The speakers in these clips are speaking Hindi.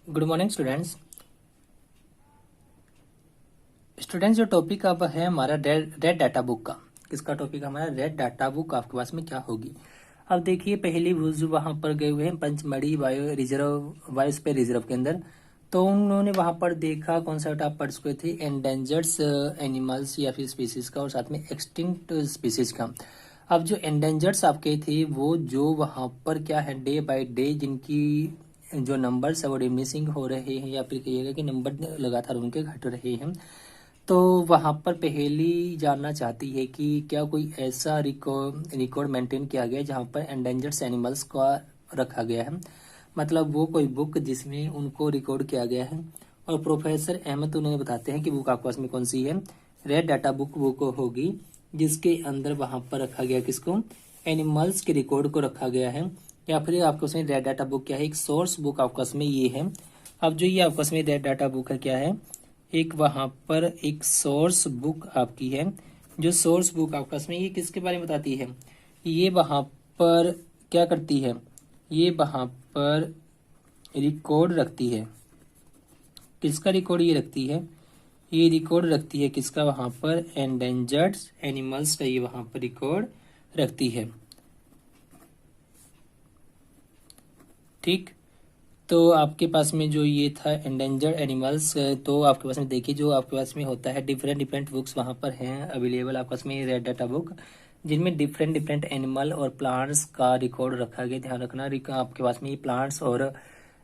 Good morning students. जो टॉपिक अब है हमारा रेड डाटा बुक का। किसका टॉपिक हमारा? रेड डाटा बुक आपके पास में क्या होगी। अब देखिए, पहली जो वहां पर गए हुए हैं पंचमढ़ी बायोस्फीयर रिजर्व के अंदर, तो उन्होंने वहां पर देखा कौन सा डाटा पढ़ चुके थे, एंडेंजर्ड एनिमल्स या फिर स्पीसीज का, और साथ में एक्सटिंक्ट स्पीसीज का। अब जो एंडेंजर्ड्स आपके थे वो जो वहां पर क्या है, डे बाय डे जिनकी जो नंबर्स है वो डिमिनिशिंग हो रहे हैं, या फिर कहिएगा कि नंबर लगातार उनके घट रहे हैं। तो वहां पर पहेली जानना चाहती है कि क्या कोई ऐसा रिकॉर्ड मेंटेन किया गया जहां पर एंडेंजर्ड एनिमल्स का रखा गया है, मतलब वो कोई बुक जिसमें उनको रिकॉर्ड किया गया है। और प्रोफेसर अहमद उन्हें बताते हैं कि बुक आपके पास में कौन सी है, रेड डाटा बुक वो को होगी जिसके अंदर वहां पर रखा गया किसको, एनिमल्स के रिकॉर्ड को रखा गया है। या फिर आपके पास में रेड डाटा बुक क्या है, एक सोर्स बुक आपके पास में ये है। अब जो ये आपके पास में रेड डाटा बुक है क्या है, एक वहां पर एक सोर्स बुक आपकी है। जो सोर्स बुक आपके पास में ये किसके बारे में बताती है, ये वहां पर क्या करती है, ये वहां पर रिकॉर्ड रखती है। किसका रिकॉर्ड ये रखती है, ये रिकॉर्ड रखती है किसका, वहां पर एंडेंजर्ड एनिमल्स का ये वहां पर रिकॉर्ड रखती है। ठीक, तो आपके पास में जो ये था एंडेंजर्ड एनिमल्स, तो आपके पास में देखिए जो आपके पास में होता है डिफरेंट डिफरेंट बुक्स वहां पर हैं अवेलेबल आपके पास में रेड डाटा बुक, जिनमें डिफरेंट डिफरेंट एनिमल और प्लांट्स का रिकॉर्ड रखा गया। ध्यान रखना आपके पास में ये प्लांट्स और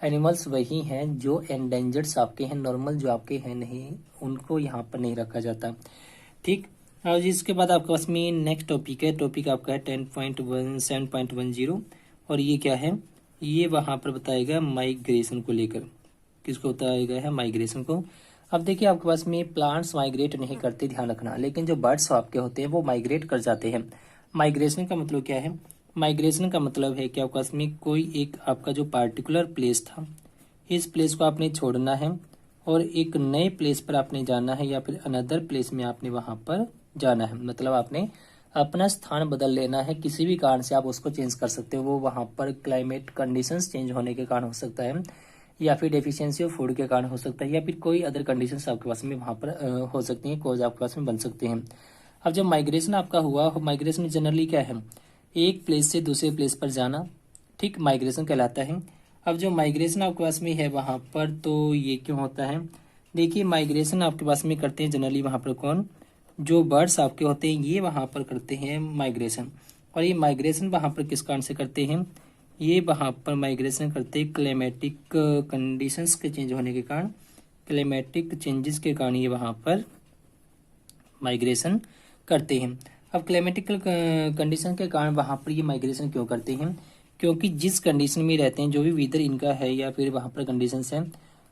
एनिमल्स वही हैं जो एंडेंजर्ड आपके हैं, नॉर्मल जो आपके हैं नहीं, उनको यहाँ पर नहीं रखा जाता। ठीक, और इसके बाद आपके पास में नेक्स्ट टॉपिक है, टॉपिक आपका है 10.17.10, और ये क्या है, ये वहां पर बताएगा माइग्रेशन को लेकर। किसको बताएगा है, माइग्रेशन को। अब देखिए आपके पास में प्लांट्स माइग्रेट नहीं करते, ध्यान रखना, लेकिन जो बर्ड्स आपके होते हैं वो माइग्रेट कर जाते हैं। माइग्रेशन का मतलब क्या है, माइग्रेशन का मतलब है कि आपके पास में कोई एक आपका जो पार्टिकुलर प्लेस था, इस प्लेस को आपने छोड़ना है और एक नए प्लेस पर आपने जाना है, या फिर अनदर प्लेस में आपने वहां पर जाना है। मतलब आपने अपना स्थान बदल लेना है, किसी भी कारण से आप उसको चेंज कर सकते हो। वो वहां पर क्लाइमेट कंडीशंस चेंज होने के कारण हो सकता है, या फिर डेफिशिएंसी ऑफ फूड के कारण हो सकता है, या फिर कोई अदर कंडीशंस आपके पास में वहां पर हो सकती हैं, कॉज आपके पास में बन सकते हैं। अब जब माइग्रेशन आपका हुआ, माइग्रेशन जनरली क्या है, एक प्लेस से दूसरे प्लेस पर जाना, ठीक, माइग्रेशन कहलाता है। अब जो माइग्रेशन आपके पास में है वहां पर, तो ये क्यों होता है, देखिए माइग्रेशन आपके पास में करते हैं जनरली वहां पर कौन, जो बर्ड्स आपके होते हैं ये वहां पर करते हैं माइग्रेशन। और ये माइग्रेशन वहां पर किस कारण से करते हैं, ये वहां पर माइग्रेशन करते हैं क्लाइमेटिक कंडीशंस के चेंज होने के कारण, क्लाइमेटिक चेंजेस के कारण ये वहां पर माइग्रेशन करते हैं। अब क्लाइमेटिकल कंडीशन के कारण वहां पर ये माइग्रेशन क्यों करते हैं, क्योंकि जिस कंडीशन में रहते हैं, जो भी वेदर इनका है या फिर वहां पर कंडीशंस हैं,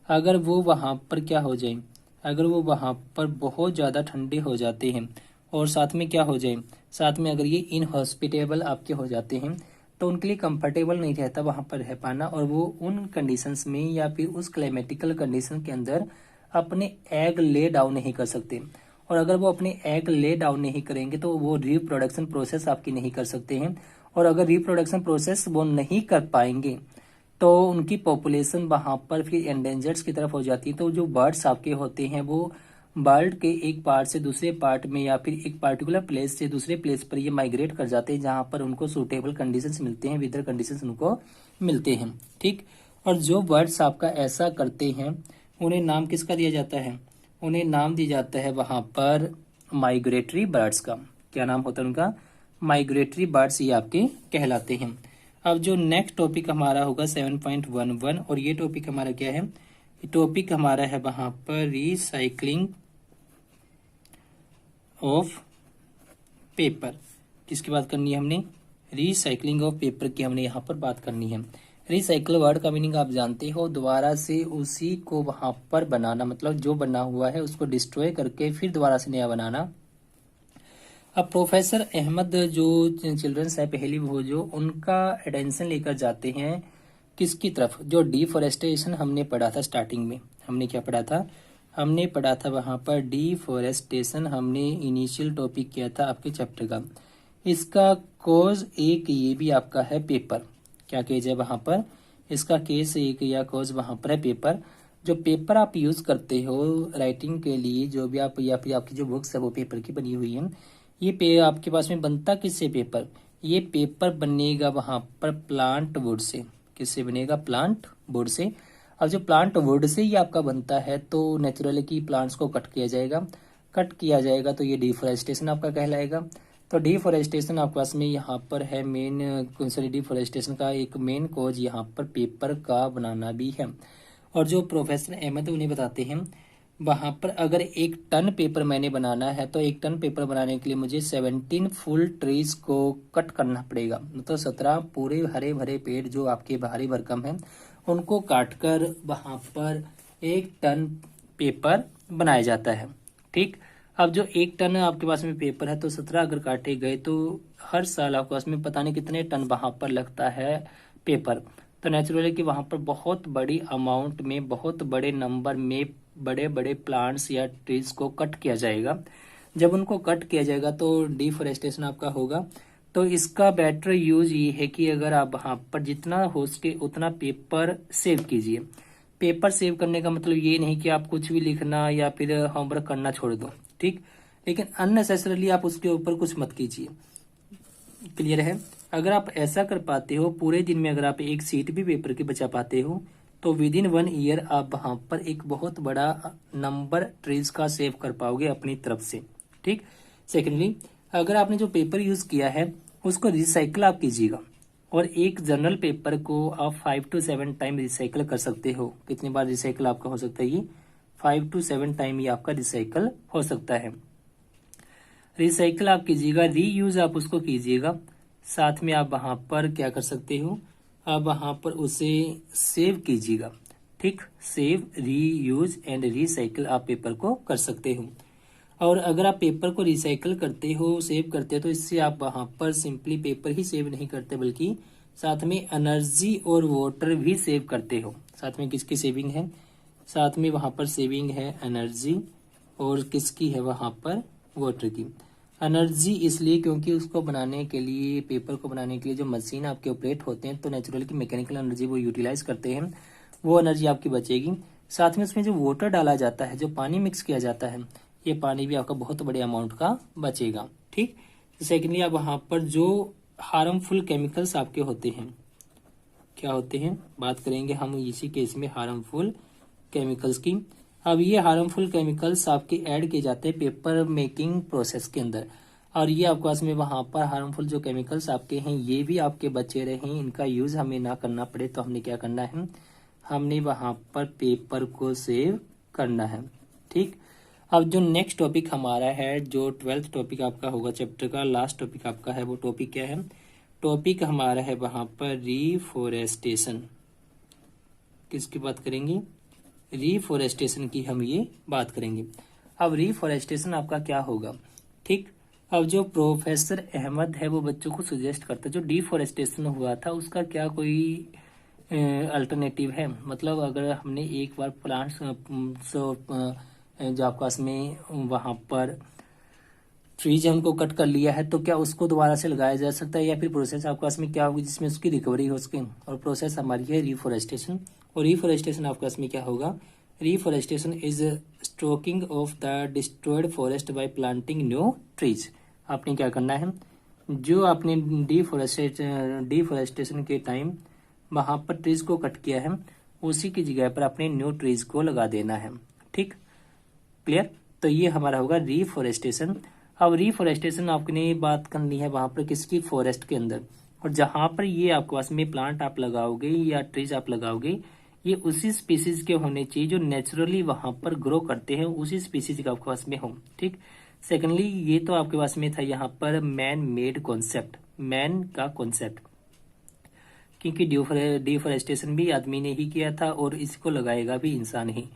अगर वो वहां पर क्या हो जाए, अगर वो वहां पर बहुत ज़्यादा ठंडे हो जाते हैं, और साथ में क्या हो जाए, साथ में अगर ये इनहॉस्पिटेबल आपके हो जाते हैं, तो उनके लिए कंफर्टेबल नहीं रहता वहां पर रह पाना, और वो उन कंडीशंस में या फिर उस क्लाइमेटिकल कंडीशन के अंदर अपने एग ले डाउन नहीं कर सकते। और अगर वो अपने एग ले डाउन नहीं करेंगे तो वो रिप्रोडक्शन प्रोसेस आपकी नहीं कर सकते हैं, और अगर रिप्रोडक्शन प्रोसेस वो नहीं कर पाएंगे तो उनकी पॉपुलेशन वहां पर फिर एंडेंजर्ड की तरफ हो जाती है। तो जो बर्ड्स आपके होते हैं वो वर्ल्ड के एक पार्ट से दूसरे पार्ट में, या फिर एक पार्टिकुलर प्लेस से दूसरे प्लेस पर ये माइग्रेट कर जाते हैं, जहां पर उनको सूटेबल कंडीशंस मिलते हैं, वेदर कंडीशंस उनको मिलते हैं। ठीक, और जो बर्ड्स आपका ऐसा करते हैं उन्हें नाम किसका दिया जाता है, उन्हें नाम दिया जाता है वहां पर माइग्रेटरी बर्ड्स का। क्या नाम होता है उनका, माइग्रेटरी बर्ड्स ये आपके कहलाते हैं। अब जो नेक्स्ट टॉपिक हमारा होगा 7.11, और ये टॉपिक हमारा क्या है, टॉपिक हमारा है वहां पर रिसाइकलिंग ऑफ पेपर। किसकी बात करनी है हमने, रिसाइकलिंग ऑफ पेपर की हमने यहाँ पर बात करनी है। रिसाइकल वर्ड का मीनिंग आप जानते हो, दोबारा से उसी को वहां पर बनाना, मतलब जो बना हुआ है उसको डिस्ट्रॉय करके फिर दोबारा से नया बनाना। अब प्रोफेसर अहमद जो चिल्ड्रंस है पहली वो जो उनका अटेंशन लेकर जाते हैं किसकी तरफ, जो डिफोरेस्टेशन हमने पढ़ा था स्टार्टिंग में, हमने क्या पढ़ा था, हमने पढ़ा था वहां पर डिफोरेस्टेशन, हमने इनिशियल टॉपिक किया था आपके चैप्टर का। इसका कोज एक ये भी आपका है पेपर, क्या किया जाए वहां पर, इसका केस एक या कॉज वहां पर है पेपर। जो पेपर आप यूज करते हो राइटिंग के लिए, जो भी आप या फिर आपकी जो बुक्स है वो पेपर की बनी हुई है, ये आपके पास में बनता किससे पेपर? ये पेपर बनेगा वहां पर प्लांट वुड से। किससे बनेगा? Plant would say. अब जो प्लांट वुड से ये आपका बनता है तो नेचुरली की प्लांट्स को कट किया जाएगा। कट किया जाएगा तो ये डिफोरेस्टेशन आपका कहलाएगा। तो डिफोरेस्टेशन आपके पास में यहाँ पर है मेन, सॉरी, डिफोरेस्टेशन का एक मेन कॉज यहाँ पर पेपर का बनाना भी है। और जो प्रोफेसर अहमद उन्हें बताते हैं, वहां पर अगर 1 टन पेपर मैंने बनाना है तो 1 टन पेपर बनाने के लिए मुझे 17 फुल ट्रीज को कट करना पड़ेगा। मतलब 17 पूरे हरे भरे पेड़ जो आपके भारी भरकम है उनको काटकर वहां पर 1 टन पेपर बनाया जाता है। ठीक। अब जो 1 टन आपके पास में पेपर है तो 17 अगर काटे गए तो हर साल आपके पास में पता नहीं कितने टन वहां पर लगता है पेपर। तो नेचुरली कि वहां पर बहुत बड़ी अमाउंट में, बहुत बड़े नंबर में बड़े बड़े प्लांट्स या ट्रीज को कट किया जाएगा। जब उनको कट किया जाएगा तो डिफोरेस्टेशन आपका होगा। तो इसका बेटर यूज ये है कि अगर आप वहां पर जितना हो सके उतना पेपर सेव कीजिए। पेपर सेव करने का मतलब ये नहीं कि आप कुछ भी लिखना या फिर होमवर्क करना छोड़ दो, ठीक, लेकिन अननेसेसरली आप उसके ऊपर कुछ मत कीजिए। क्लियर है? अगर आप ऐसा कर पाते हो पूरे दिन में, अगर आप एक सीट भी पेपर की बचा पाते हो तो विद इन 1 ईयर आप वहां पर एक बहुत बड़ा नंबर ट्रीज का सेव कर पाओगे अपनी तरफ से। ठीक। सेकेंडली, अगर आपने जो पेपर यूज किया है उसको रिसाइकल आप कीजिएगा। और एक जर्नल पेपर को आप 5 to 7 टाइम रिसाइकल कर सकते हो। कितनी बार रिसाइकल आपका हो सकता है? ये 5 to 7 टाइम ये आपका रिसाइकल हो सकता है। रिसाइकल आप कीजिएगा, रीयूज आप उसको कीजिएगा। साथ में आप वहां पर क्या कर सकते हो? आप वहां पर उसे सेव कीजिएगा। ठीक, सेव, रीयूज एंड रिसाइकल आप पेपर को कर सकते हो। और अगर आप पेपर को रिसाइकल करते हो, सेव करते हो, तो इससे आप वहां पर सिंपली पेपर ही सेव नहीं करते बल्कि साथ में एनर्जी और वाटर भी सेव करते हो। साथ में किसकी सेविंग है? साथ में वहां पर सेविंग है एनर्जी, और किसकी है वहां पर? वाटर की। एनर्जी इसलिए क्योंकि उसको बनाने के लिए, पेपर को बनाने के लिए जो मशीन आपके ऑपरेट होते हैं तो नेचुरली की मैकेनिकल एनर्जी वो यूटिलाइज करते हैं, वो एनर्जी आपकी बचेगी। साथ में उसमें जो वाटर डाला जाता है, जो पानी मिक्स किया जाता है, ये पानी भी आपका बहुत बड़े अमाउंट का बचेगा। ठीक। सेकेंडली, आप वहां पर जो हार्मफुल केमिकल्स आपके होते हैं, क्या होते हैं बात करेंगे हम इसी केस में हार्मफुल केमिकल्स की। अब ये हार्मफुल केमिकल्स आपके ऐड किए जाते हैं पेपर मेकिंग प्रोसेस के अंदर, और ये आपके पास में वहां पर हार्मफुल जो केमिकल्स आपके हैं ये भी आपके बचे रहे, इनका यूज हमें ना करना पड़े, तो हमने क्या करना है? हमने वहां पर पेपर को सेव करना है। ठीक। अब जो नेक्स्ट टॉपिक हमारा है, जो 12th टॉपिक आपका होगा चैप्टर का, लास्ट टॉपिक आपका है, वो टॉपिक क्या है? टॉपिक हमारा है वहां पर रिफोरेस्टेशन। किसकी बात करेंगे? रिफोरेस्टेशन की हम ये बात करेंगे। अब रिफोरेस्टेशन आपका क्या होगा? ठीक। अब जो प्रोफेसर अहमद है वो बच्चों को सजेस्ट करता है, जो डिफोरेस्टेशन हुआ था उसका क्या कोई अल्टरनेटिव है? मतलब अगर हमने एक बार प्लांट्स जो आपके पास में वहां पर ट्रीज है उनको कट कर लिया है तो क्या उसको दोबारा से लगाया जा सकता है, या फिर प्रोसेस आपके पास में क्या होगी जिसमें उसकी रिकवरी हो सके? और प्रोसेस हमारी है रिफोरेस्टेशन। और रिफोरेस्टेशन आपके पास में क्या होगा? Reforestation is stocking of the destroyed forest by planting new trees. आपने क्या करना है? जो आपने डिफोरेस्टेशन के टाइम वहां पर ट्रीज को कट किया है उसी की जगह पर अपने न्यू ट्रीज को लगा देना है। ठीक, क्लियर? तो ये हमारा होगा रिफोरेस्टेशन। अब रिफोरेस्टेशन आपने बात करनी है वहां पर किसकी? फॉरेस्ट के अंदर। और जहां पर ये आपके पास में प्लांट आप लगाओगे या ट्रीज आप लगाओगे ये उसी स्पीसीज के होने चाहिए जो नेचुरली वहां पर ग्रो करते हैं, उसी स्पीसीज का आपके पास में हो। ठीक। सेकेंडली, ये तो आपके पास में था यहाँ पर मैन मेड कॉन्सेप्ट, मैन का कॉन्सेप्ट, क्योंकि डिफोरेस्टेशन भी आदमी ने ही किया था और इसको लगाएगा भी इंसान ही।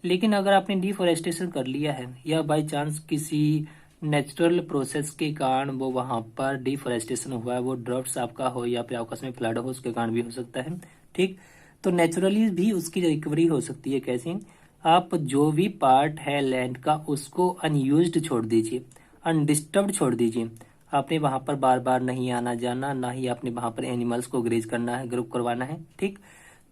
लेकिन अगर आपने डिफोरेस्टेशन कर लिया है या बाय चांस किसी नेचुरल प्रोसेस के कारण वो वहां पर डिफोरेस्टेशन हुआ है, वो ड्राफ्ट्स आपका हो या फिर आपस में फ्लड हो, उसके कारण भी हो सकता है। ठीक। तो नेचुरली भी उसकी रिकवरी हो सकती है। कैसे? आप जो भी पार्ट है लैंड का उसको अनयूज्ड छोड़ दीजिए, अनडिस्टर्ब्ड छोड़ दीजिए। आपने वहां पर बार बार नहीं आना जाना, ना ही आपने वहां पर एनिमल्स को ग्रेज करना है, ग्रुप करवाना है। ठीक।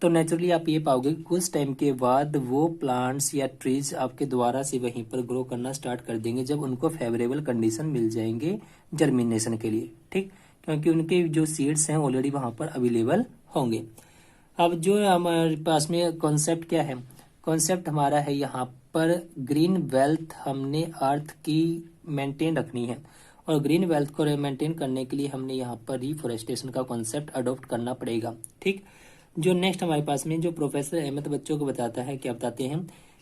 तो नेचुरली आप ये पाओगे कि कुछ टाइम के बाद वो प्लांट्स या ट्रीज आपके द्वारा से वहीं पर ग्रो करना स्टार्ट कर देंगे जब उनको फेवरेबल कंडीशन मिल जाएंगे जर्मिनेशन के लिए, ठीक, क्योंकि उनके जो सीड्स हैं ऑलरेडी वहां पर अवेलेबल होंगे। अब जो हमारे पास में कॉन्सेप्ट क्या है, कॉन्सेप्ट हमारा है यहाँ पर ग्रीन वेल्थ हमने अर्थ की मेंटेन रखनी है, और ग्रीन वेल्थ को मेंटेन करने के लिए हमने यहाँ पर रिफॉरेस्टेशन का कॉन्सेप्ट अडॉप्ट करना पड़ेगा, ठीक। जो नेक्स्ट हमारे पास में जो प्रोफेसर अहमद बच्चों को बताता है, क्या बताते हैं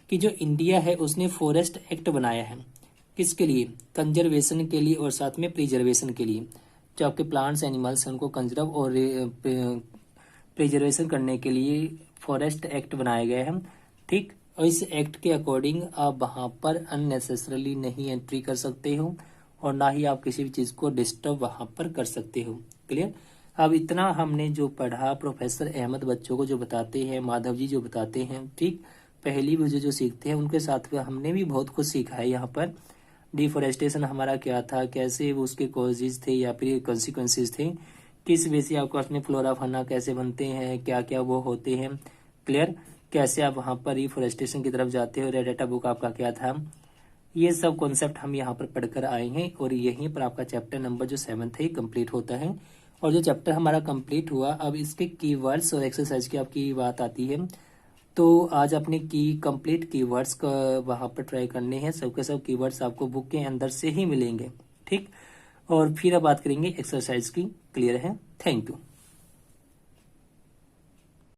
कि जो इंडिया है उसने फॉरेस्ट एक्ट बनाया है, किसके लिए, कंजर्वेशन के लिए और साथ में प्रिजर्वेशन के लिए। जो आपके प्लांट्स एनिमल्स हैं उनको कंजर्व और प्रिजर्वेशन करने के लिए फॉरेस्ट एक्ट बनाया गया है, ठीक। और इस एक्ट के अकॉर्डिंग आप वहां पर अननेसेसरली नहीं एंट्री कर सकते हो और ना ही आप किसी भी चीज को डिस्टर्ब वहां पर कर सकते हो। क्लियर। अब इतना हमने जो पढ़ा, प्रोफेसर अहमद बच्चों को जो बताते हैं, माधव जी जो बताते हैं, ठीक, पहली मुझे जो सीखते हैं उनके साथ में हमने भी बहुत कुछ सीखा है। यहाँ पर डिफोरेस्टेशन हमारा क्या था, कैसे वो उसके कॉजेज थे या फिर कॉन्सिक्वेंसेज थे, किस वे से आपको अपने फ्लोरा फाना कैसे बनते हैं, क्या क्या वो होते हैं। क्लियर। कैसे आप वहां पर रिफोरेस्टेशन की तरफ जाते हो, रेड डाटा बुक आपका क्या था, ये सब कॉन्सेप्ट हम यहाँ पर पढ़कर आए हैं और यहीं पर आपका चैप्टर नंबर जो 7th है कंप्लीट होता है। और जो चैप्टर हमारा कंप्लीट हुआ, अब इसके कीवर्ड्स और एक्सरसाइज की आपकी बात आती है, तो आज अपने कंप्लीट कीवर्ड्स का वहां पर ट्राई करने हैं। सबके सब कीवर्ड्स आपको बुक के अंदर से ही मिलेंगे, ठीक। और फिर अब बात करेंगे एक्सरसाइज की। क्लियर है? Thank you.